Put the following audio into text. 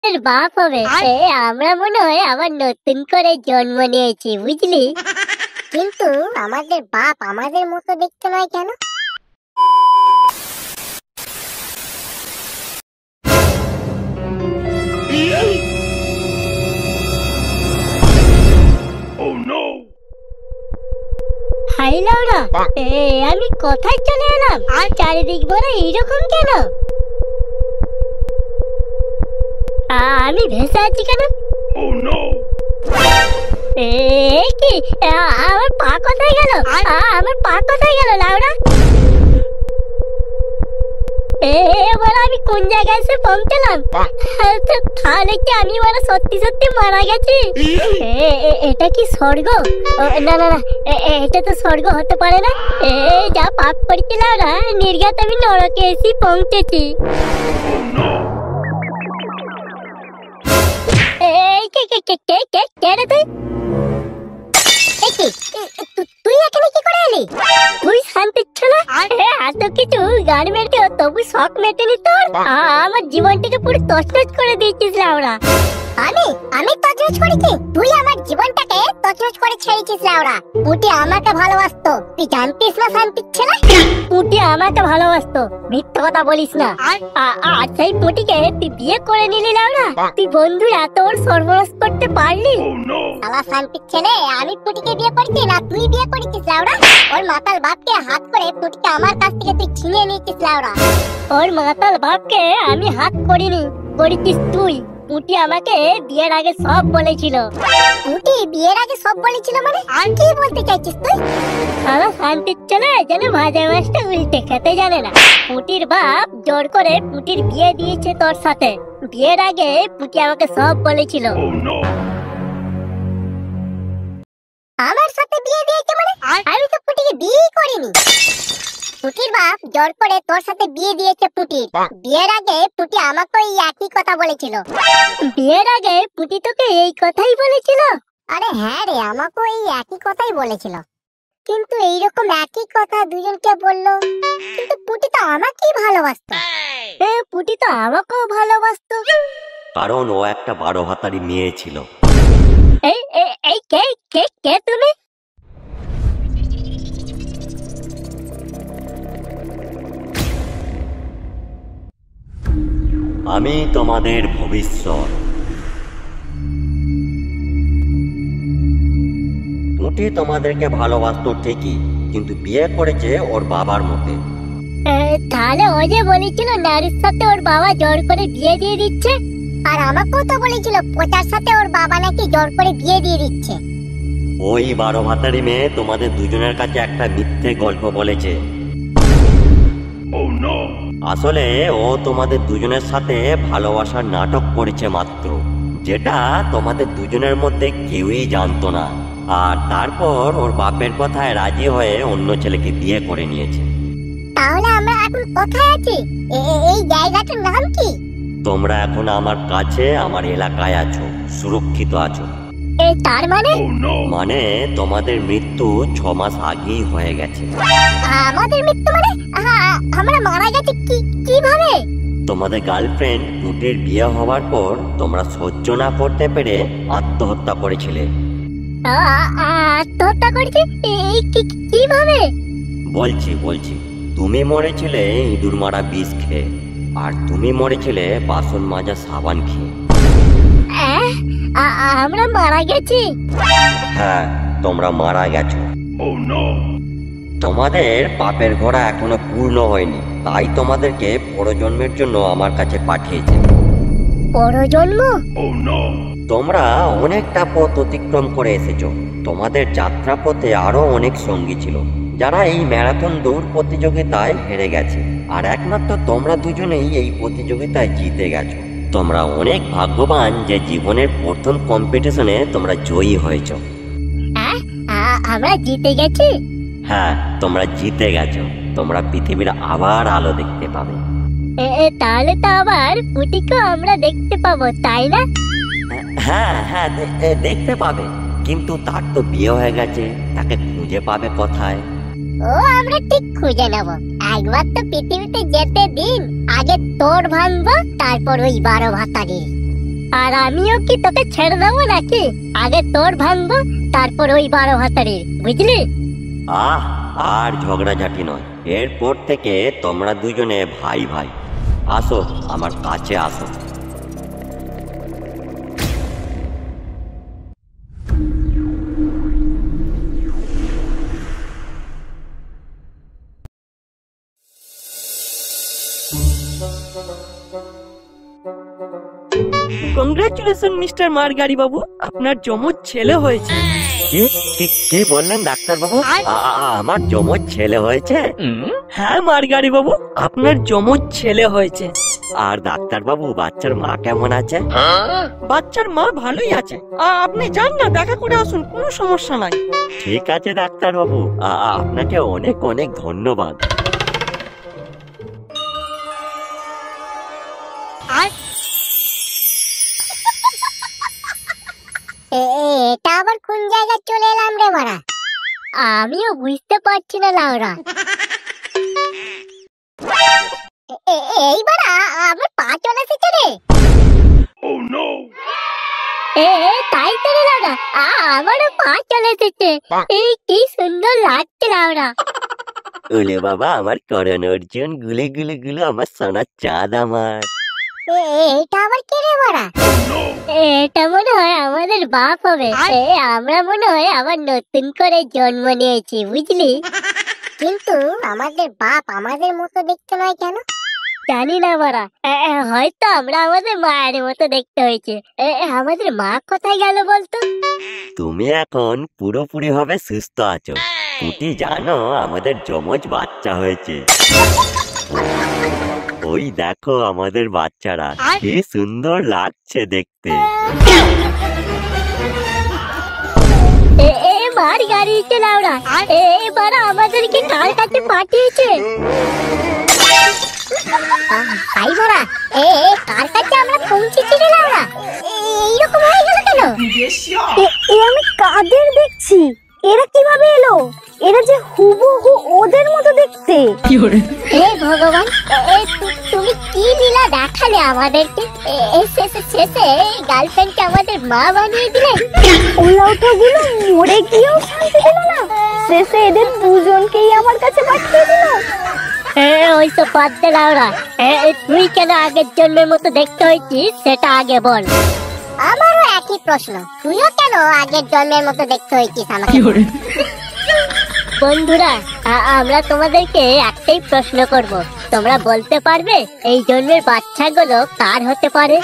এর বাপ হবে। আমরা মনে হয় আবার নতুন করে জন্ম নিয়েছি, বুঝলি? কিন্তু আমাদের বাপ আমাদের মতো দেখতে নয় কেন? হাই লাউরা, আমি কোথায় চলে এলাম? আর চারিদিক ভরা এইরকম কেন? আমি ভেসে আছি কেন? কি আমার পা কোথায় গেল? আমার পা কোথায় গেল লাউরা? এবার আমি কোন জায়গায় এসে পৌঁছলাম? তাহলে কি আমি মানে সত্যি সত্যি মারা গেছি? এটা কি স্বর্গ? না না না, এটা তো স্বর্গ হতে পারে না। যা পাপ করেছি লাউরা, নির্ঘাত আমি নরকে এসে পৌঁছেছি। তুই এখানে কি করে এলি? তুই শান্তির ছেলে, এত কিছু গাড়ি মেটে তবু শখ মেটেনি তোর? আমার জীবনটাকে পুরো তছনছ করে দিয়েছিস লাউরা। আমি তছনছ করেছি? তুই আমার জীবনটাকে তছনছ করে ছেড়েছিস লাউরা। পুটি আমাকে ভালোবাসতো, তুই জানতিস না শান্তির ছেলে? পুটি আমাকে ভালোবাসতো? মিথ্যা কথা বলিস না। আর সেই পুটিকে তুই বিয়ে করে নিলি লাউরা? তুই বন্ধু এত বড় সর্বনাশ করতে পারলি? শালা শান্তির ছেলে, আমি পুটিকে বিয়ে করেছি না তুই বিয়ে করেছিস লাউরা? ওর মাতাল বাপকে হাত করে পুটিকে আমার কাছ থেকে তুই ছিনিয়ে নিয়েছিস লাউরা। ওর মাতাল বাপকে আমি হাত করিনি, করেছিস তুই। পুটি আমাকে বিয়ের আগে সব বলেছিল। পুটি বিয়ের আগে সব বলেছিল মানে? আর কি বলতে চাইছিস তুই? সারা শান্তির ছেলে যেন ভাজা মাছটা উল্টে খেতে জানে না। পুটির বাপ জোর করে পুটির বিয়ে দিয়েছে তোর সাথে। বিয়ের আগে পুটি আমাকে সব বলেছিল। আমার সাথে বিয়ে দিয়েছে মানে? আমি তো পুটিকে বিয়ে করিনি। পুটির বাপ জোর করে তোর সাথে বিয়ে দিয়েছে পুটির। বিয়ের আগে পুটি আমাকে এই একই কথা বলেছিল। বিয়ের আগে পুটি তোকে এই কথাই বলেছিল? আরে হ্যাঁ রে, আমাকে এই একই কথাই বলেছিল। কিন্তু এইরকম একই কথা দুজনকে বললো, কিন্তু পুটি তো আমাকেই ভালোবাসতো। পুটি তো আমাকেও ভালোবাসতো, কারণ ও একটা 12 ভাতারি মেয়ে ছিল। এই কে তুমি? আমি তোমাদের ভবিষ্যৎ। পুটি তোমাদেরকে ভালোবাসতো ঠিকই, কিন্তু বিয়ে করেছে ওর বাবার মতে। তাহলে ও যে বলেছিল নারীর সাথে ওর বাবা জোর করে বিয়ে দিয়ে দিচ্ছে। আর আমাকেও তো বলেছিল পচার সাথে ওর বাবা নাকি জোর করে বিয়ে দিয়ে দিচ্ছে। ওই 12 ভাতারি মেয়ে তোমাদের দুজনের কাছে একটা মিথ্যে গল্প বলেছে। আসলে ও তোমাদের দুজনের সাথে ভালোবাসার নাটক করেছে মাত্র, যেটা তোমাদের দুজনের মধ্যে কেউই জানতো না। আর তারপর ওর বাপের কথায় রাজি হয়ে অন্য ছেলেকে বিয়ে করে নিয়েছে। তাহলে আমরা এখন কোথায় আছি? এই জায়গাটার নাম কি? তোমরা এখন আমার কাছে, আমার এলাকায় আছো, সুরক্ষিত আছো। তার মানে তোমাদের মৃত্যু 6 মাস আগেই হয়ে গেছে। আমাদের মৃত্যু মানে? আমরা মারা গেছি কিভাবে? তোমাদের গার্লফ্রেন্ড পুটির বিয়ে হওয়ার পর তোমরা সহ্য না করতে পেরে আত্মহত্যা করেছিলে। আত্মহত্যা করেছে? কিভাবে? বলছি তুমি মরেছিলে ইঁদুর মারা বিষ খেয়ে, আর তুমি মরেছিলে বাসন মাজা সাবান খেয়ে। আমরা মারা গেছি? হ্যাঁ, তোমরা মারা গেছো। তোমাদের পাপের ঘোড়া এখনো পূর্ণ হয়নি, তাই তোমাদেরকে পরজন্মের জন্য আমার কাছে পাঠিয়েছে। পরজন্ম? তোমরা অনেকটা পথ অতিক্রম করে এসেছো। তোমাদের যাত্রা পথে আরো অনেক সঙ্গী ছিল, যারা এই ম্যারাথন দৌড় প্রতিযোগিতায় হেরে গেছে, আর একমাত্র তোমরা দুজনেই এই প্রতিযোগিতায় জিতে গেছো। তোমরা অনেক ভাগ্যবান যে জীবনের প্রথম কম্পিটিশনে তোমরা জয়ী হয়েছ। আমরা জিতে গেছি? হ্যাঁ, তোমরা জিতে গেছো। তোমরা পৃথিবীর আবার আলো দেখতে পাবে। তাহলে তো আবার পুটিকে আমরা দেখতে পাবো, তাই না? হ্যাঁ, দেখতে পাবে, কিন্তু তার তো বিয়ে হয়ে গেছে, তাকে খুঁজে পাবে কোথায়? ও আমরা ঠিক খুঁজে নেব। একবার তো পৃথিবীতে যেতে দিন, আগে তোর ভাঙবো, তারপর ওই 12 ভাতারি। আর আমিও কি তোকে ছেড়ে দেবো নাকি? আগে তোর ভাঙবো, তারপর ওই 12 ভাতারির, বুঝলি? আর ঝগড়াঝাটি নয়, এরপর থেকে তোমরা দুজনে ভাই ভাই। আসো আমার কাছে আসো। কংগ্রাচুলেশন মিস্টার মারগাড়ি বাবু, আপনার যমজ ছেলে হয়েছে। কি বললেন ডাক্তার বাবু? আমার যমজ ছেলে হয়েছে? হ্যাঁ মারগাড়ি বাবু, আপনার যমজ ছেলে হয়েছে। আর ডাক্তার বাবু, বাচ্চার মা কেমন আছে? বাচ্চার মা ভালোই আছে। আপনি যান না, দেখা করে আসুন, কোনো সমস্যা নাই। ঠিক আছে ডাক্তার বাবু, আপনাকে অনেক অনেক ধন্যবাদ। এটা আবার কোন জায়গায় চলে এলাম রে মারা? আমিও বুঝতে পারছি না লাউরা। এইবার আমার পা চলে এসেছে রে। তাই তো রে লাউরা, আমারও পা চলে এসেছে। এই কি সুন্দর লাগছে লাউরা। ওলে বাবা, আমার করণ অর্জুন, গুলে গুলে গুলো আমার সোনার চাঁদ আমার। এটা আবার কে রে মারা? এটা মনে হয় আমাদের বাপ হবে। আমরা মনে হয় আবার নতুন করে জন্ম নিয়েছি, বুঝলি? কিন্তু আমাদের বাপ আমাদের মতো দেখতে নয় কেন? জানি না বাড়া, হয়তো আমরা আমাদের মায়ের মতো দেখতে হয়েছে। আমাদের মা কোথায় গেল বলতো? তুমি এখন পুরোপুরি ভাবে সুস্থ আছো। পুটি জানো, আমাদের যমজ বাচ্চা হয়েছে। ওই দেখো আমাদের বাচ্চারা, কি সুন্দর লাগছে দেখতে। মার গাড়িতে লাউরা, এবার আমাদেরকে কার কাছে পাঠিয়েছে? ভাই মারা, কার কাছে আমরা পৌঁছেছি রে লাউরা? এইরকম হয়ে গেল কেন? আমি কাদের দেখছি? এরা কিভাবে এলো? এরা যে হুবহু ওদের মতো দেখতে। হে ভগবান, তুমি কি লীলা দেখালে আমাদেরকে? শেষে গার্লফ্রেন্ডকে আমাদের মা বানিয়ে দিলে। ওলাউঠাগুলো মরে গিয়েও শান্তি দিল না, শেষে এদের দুজনকেই আমার কাছে পাঠিয়ে দিল। ওইসব বাদ দে লাউরা, তুই কেন আগের জন্মের মতো দেখতে হয়েছিস সেটা আগে বল। আমারও একই প্রশ্ন, তুইও কেন আগের জন্মের মতো দেখতে হয়েছিস আমাকে? বন্ধুরা, আমরা তোমাদেরকে একটাই প্রশ্ন করব, তোমরা বলতে পারবে এই জন্মের বাচ্চাগুলো কার হতে পারে?